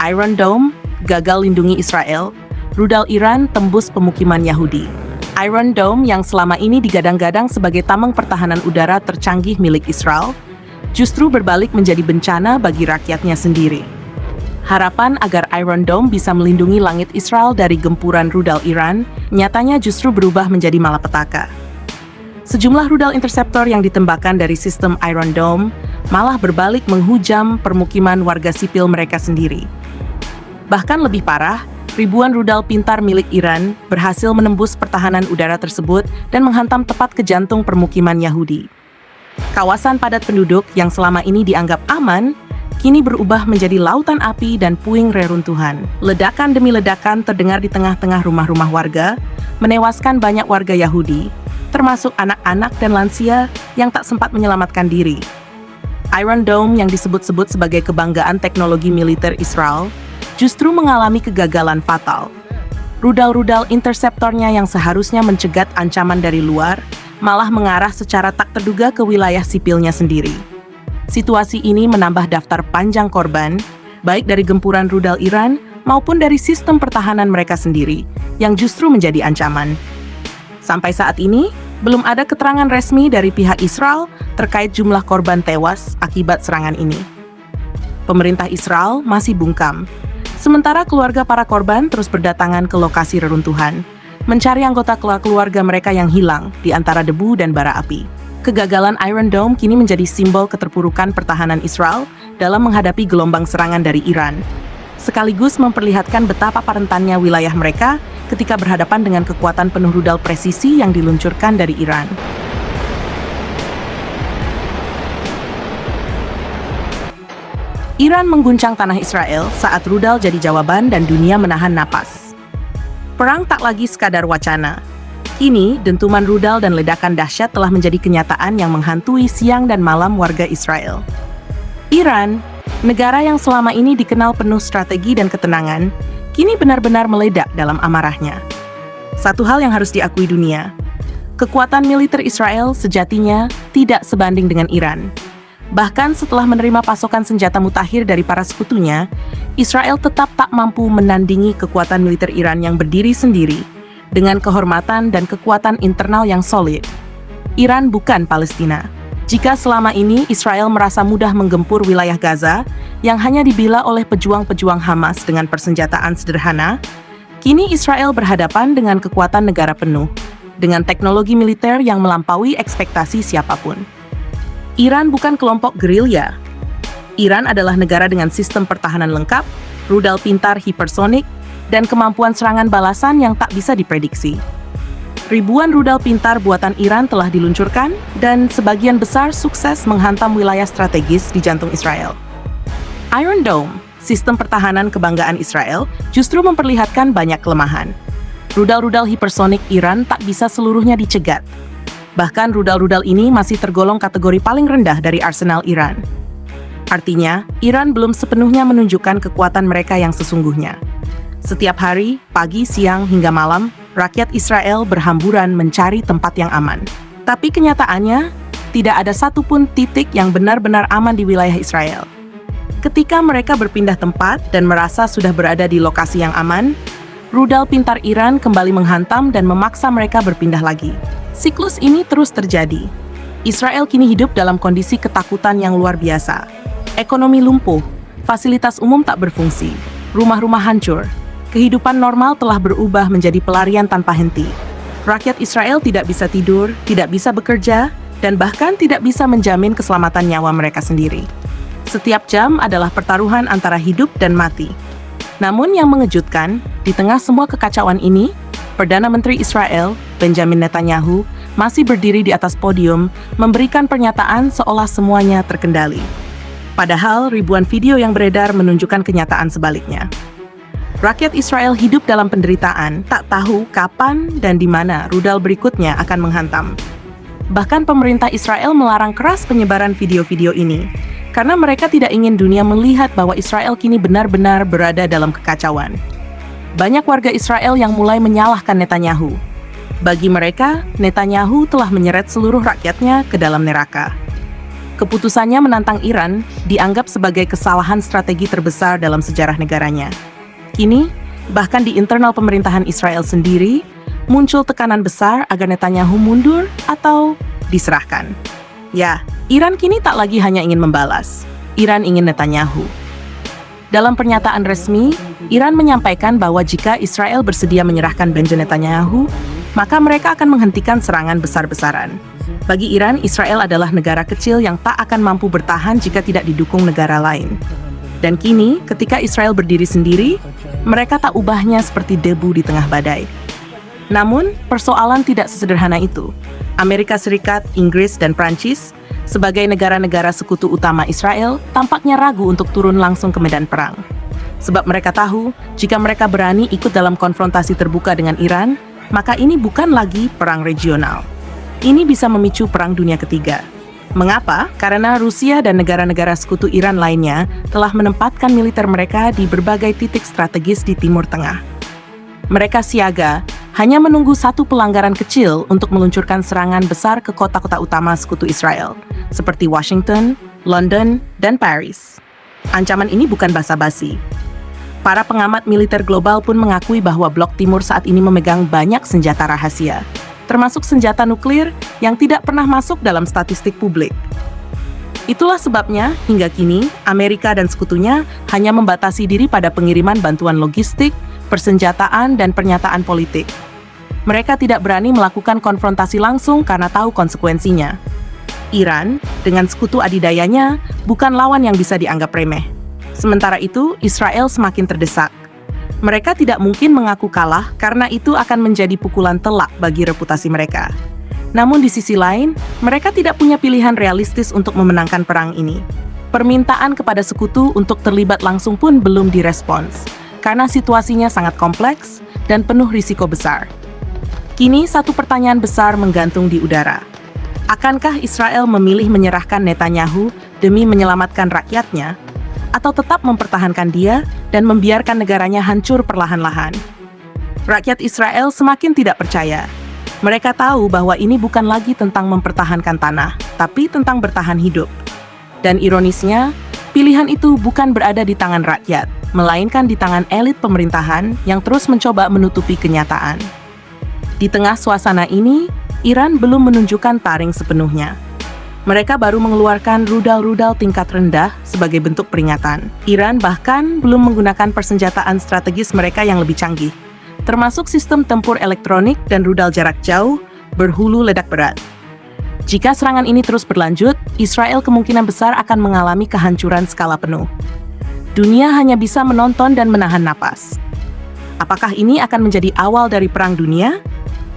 Iron Dome gagal lindungi Israel, rudal Iran tembus pemukiman Yahudi. Iron Dome yang selama ini digadang-gadang sebagai tameng pertahanan udara tercanggih milik Israel, justru berbalik menjadi bencana bagi rakyatnya sendiri. Harapan agar Iron Dome bisa melindungi langit Israel dari gempuran rudal Iran, nyatanya justru berubah menjadi malapetaka. Sejumlah rudal interceptor yang ditembakkan dari sistem Iron Dome malah berbalik menghujam permukiman warga sipil mereka sendiri. Bahkan lebih parah, ribuan rudal pintar milik Iran berhasil menembus pertahanan udara tersebut dan menghantam tepat ke jantung permukiman Yahudi. Kawasan padat penduduk yang selama ini dianggap aman, kini berubah menjadi lautan api dan puing reruntuhan. Ledakan demi ledakan terdengar di tengah-tengah rumah-rumah warga, menewaskan banyak warga Yahudi, termasuk anak-anak dan lansia yang tak sempat menyelamatkan diri. Iron Dome yang disebut-sebut sebagai kebanggaan teknologi militer Israel, justru mengalami kegagalan fatal. Rudal-rudal interceptornya yang seharusnya mencegat ancaman dari luar, malah mengarah secara tak terduga ke wilayah sipilnya sendiri. Situasi ini menambah daftar panjang korban, baik dari gempuran rudal Iran maupun dari sistem pertahanan mereka sendiri, yang justru menjadi ancaman. Sampai saat ini, belum ada keterangan resmi dari pihak Israel terkait jumlah korban tewas akibat serangan ini. Pemerintah Israel masih bungkam, sementara keluarga para korban terus berdatangan ke lokasi reruntuhan, mencari anggota keluarga mereka yang hilang di antara debu dan bara api. Kegagalan Iron Dome kini menjadi simbol keterpurukan pertahanan Israel dalam menghadapi gelombang serangan dari Iran, sekaligus memperlihatkan betapa rentannya wilayah mereka ketika berhadapan dengan kekuatan penuh rudal presisi yang diluncurkan dari Iran. Iran mengguncang tanah Israel saat rudal jadi jawaban dan dunia menahan napas. Perang tak lagi sekadar wacana. Kini, dentuman rudal dan ledakan dahsyat telah menjadi kenyataan yang menghantui siang dan malam warga Israel. Iran, negara yang selama ini dikenal penuh strategi dan ketenangan, kini benar-benar meledak dalam amarahnya. Satu hal yang harus diakui dunia, kekuatan militer Israel sejatinya tidak sebanding dengan Iran. Bahkan setelah menerima pasokan senjata mutakhir dari para sekutunya, Israel tetap tak mampu menandingi kekuatan militer Iran yang berdiri sendiri, dengan kehormatan dan kekuatan internal yang solid. Iran bukan Palestina. Jika selama ini Israel merasa mudah menggempur wilayah Gaza yang hanya dibela oleh pejuang-pejuang Hamas dengan persenjataan sederhana, kini Israel berhadapan dengan kekuatan negara penuh, dengan teknologi militer yang melampaui ekspektasi siapapun. Iran bukan kelompok gerilya. Iran adalah negara dengan sistem pertahanan lengkap, rudal pintar hipersonik, dan kemampuan serangan balasan yang tak bisa diprediksi. Ribuan rudal pintar buatan Iran telah diluncurkan dan sebagian besar sukses menghantam wilayah strategis di jantung Israel. Iron Dome, sistem pertahanan kebanggaan Israel, justru memperlihatkan banyak kelemahan. Rudal-rudal hipersonik Iran tak bisa seluruhnya dicegat. Bahkan rudal-rudal ini masih tergolong kategori paling rendah dari arsenal Iran. Artinya, Iran belum sepenuhnya menunjukkan kekuatan mereka yang sesungguhnya. Setiap hari, pagi, siang, hingga malam, rakyat Israel berhamburan mencari tempat yang aman. Tapi kenyataannya, tidak ada satupun titik yang benar-benar aman di wilayah Israel. Ketika mereka berpindah tempat dan merasa sudah berada di lokasi yang aman, rudal pintar Iran kembali menghantam dan memaksa mereka berpindah lagi. Siklus ini terus terjadi. Israel kini hidup dalam kondisi ketakutan yang luar biasa. Ekonomi lumpuh, fasilitas umum tak berfungsi, rumah-rumah hancur. Kehidupan normal telah berubah menjadi pelarian tanpa henti. Rakyat Israel tidak bisa tidur, tidak bisa bekerja, dan bahkan tidak bisa menjamin keselamatan nyawa mereka sendiri. Setiap jam adalah pertaruhan antara hidup dan mati. Namun yang mengejutkan, di tengah semua kekacauan ini, Perdana Menteri Israel, Benjamin Netanyahu, masih berdiri di atas podium, memberikan pernyataan seolah semuanya terkendali. Padahal ribuan video yang beredar menunjukkan kenyataan sebaliknya. Rakyat Israel hidup dalam penderitaan, tak tahu kapan dan di mana rudal berikutnya akan menghantam. Bahkan pemerintah Israel melarang keras penyebaran video-video ini, karena mereka tidak ingin dunia melihat bahwa Israel kini benar-benar berada dalam kekacauan. Banyak warga Israel yang mulai menyalahkan Netanyahu. Bagi mereka, Netanyahu telah menyeret seluruh rakyatnya ke dalam neraka. Keputusannya menantang Iran dianggap sebagai kesalahan strategi terbesar dalam sejarah negaranya. Kini, bahkan di internal pemerintahan Israel sendiri, muncul tekanan besar agar Netanyahu mundur atau diserahkan. Ya, Iran kini tak lagi hanya ingin membalas. Iran ingin Netanyahu. Dalam pernyataan resmi, Iran menyampaikan bahwa jika Israel bersedia menyerahkan Benjamin Netanyahu, maka mereka akan menghentikan serangan besar-besaran. Bagi Iran, Israel adalah negara kecil yang tak akan mampu bertahan jika tidak didukung negara lain. Dan kini, ketika Israel berdiri sendiri, mereka tak ubahnya seperti debu di tengah badai. Namun, persoalan tidak sesederhana itu. Amerika Serikat, Inggris, dan Prancis, sebagai negara-negara sekutu utama Israel, tampaknya ragu untuk turun langsung ke medan perang. Sebab mereka tahu, jika mereka berani ikut dalam konfrontasi terbuka dengan Iran, maka ini bukan lagi perang regional. Ini bisa memicu Perang Dunia Ketiga. Mengapa? Karena Rusia dan negara-negara sekutu Iran lainnya telah menempatkan militer mereka di berbagai titik strategis di Timur Tengah. Mereka siaga, hanya menunggu satu pelanggaran kecil untuk meluncurkan serangan besar ke kota-kota utama sekutu Israel, seperti Washington, London, dan Paris. Ancaman ini bukan basa-basi. Para pengamat militer global pun mengakui bahwa Blok Timur saat ini memegang banyak senjata rahasia, termasuk senjata nuklir yang tidak pernah masuk dalam statistik publik. Itulah sebabnya, hingga kini, Amerika dan sekutunya hanya membatasi diri pada pengiriman bantuan logistik, persenjataan, dan pernyataan politik. Mereka tidak berani melakukan konfrontasi langsung karena tahu konsekuensinya. Iran, dengan sekutu adidayanya, bukan lawan yang bisa dianggap remeh. Sementara itu, Israel semakin terdesak. Mereka tidak mungkin mengaku kalah karena itu akan menjadi pukulan telak bagi reputasi mereka. Namun di sisi lain, mereka tidak punya pilihan realistis untuk memenangkan perang ini. Permintaan kepada sekutu untuk terlibat langsung pun belum direspons, karena situasinya sangat kompleks dan penuh risiko besar. Kini satu pertanyaan besar menggantung di udara. Akankah Israel memilih menyerahkan Netanyahu demi menyelamatkan rakyatnya, atau tetap mempertahankan dia dan membiarkan negaranya hancur perlahan-lahan? Rakyat Israel semakin tidak percaya. Mereka tahu bahwa ini bukan lagi tentang mempertahankan tanah, tapi tentang bertahan hidup. Dan ironisnya, pilihan itu bukan berada di tangan rakyat, melainkan di tangan elit pemerintahan yang terus mencoba menutupi kenyataan. Di tengah suasana ini, Iran belum menunjukkan taring sepenuhnya. Mereka baru mengeluarkan rudal-rudal tingkat rendah sebagai bentuk peringatan. Iran bahkan belum menggunakan persenjataan strategis mereka yang lebih canggih, termasuk sistem tempur elektronik dan rudal jarak jauh berhulu ledak berat. Jika serangan ini terus berlanjut, Israel kemungkinan besar akan mengalami kehancuran skala penuh. Dunia hanya bisa menonton dan menahan napas. Apakah ini akan menjadi awal dari perang dunia?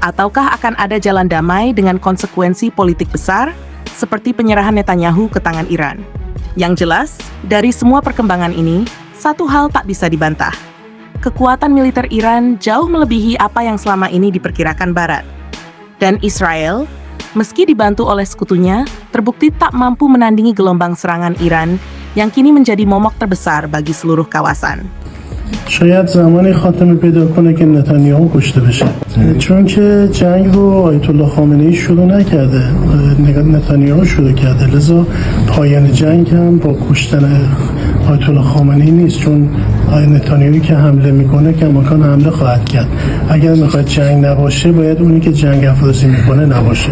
Ataukah akan ada jalan damai dengan konsekuensi politik besar, seperti penyerahan Netanyahu ke tangan Iran? Yang jelas, dari semua perkembangan ini, satu hal tak bisa dibantah. Kekuatan militer Iran jauh melebihi apa yang selama ini diperkirakan Barat. Dan Israel, meski dibantu oleh sekutunya, terbukti tak mampu menandingi gelombang serangan Iran yang kini menjadi momok terbesar bagi seluruh kawasan. شاید زمانی خاتمه پیدا کنه که نتانیاهو کشته بشه چون که جنگ رو آیت الله خامنه‌ای شروع نکرده نتانیاهو شروع کرده لذا پایان جنگ هم با کشتن آیت الله خامنه‌ای نیست چون نتانیاهو که حمله میکنه کماکان حمله خواهد کرد اگر میخواد جنگ نباشه باید اونی که جنگ افروزی میکنه نباشه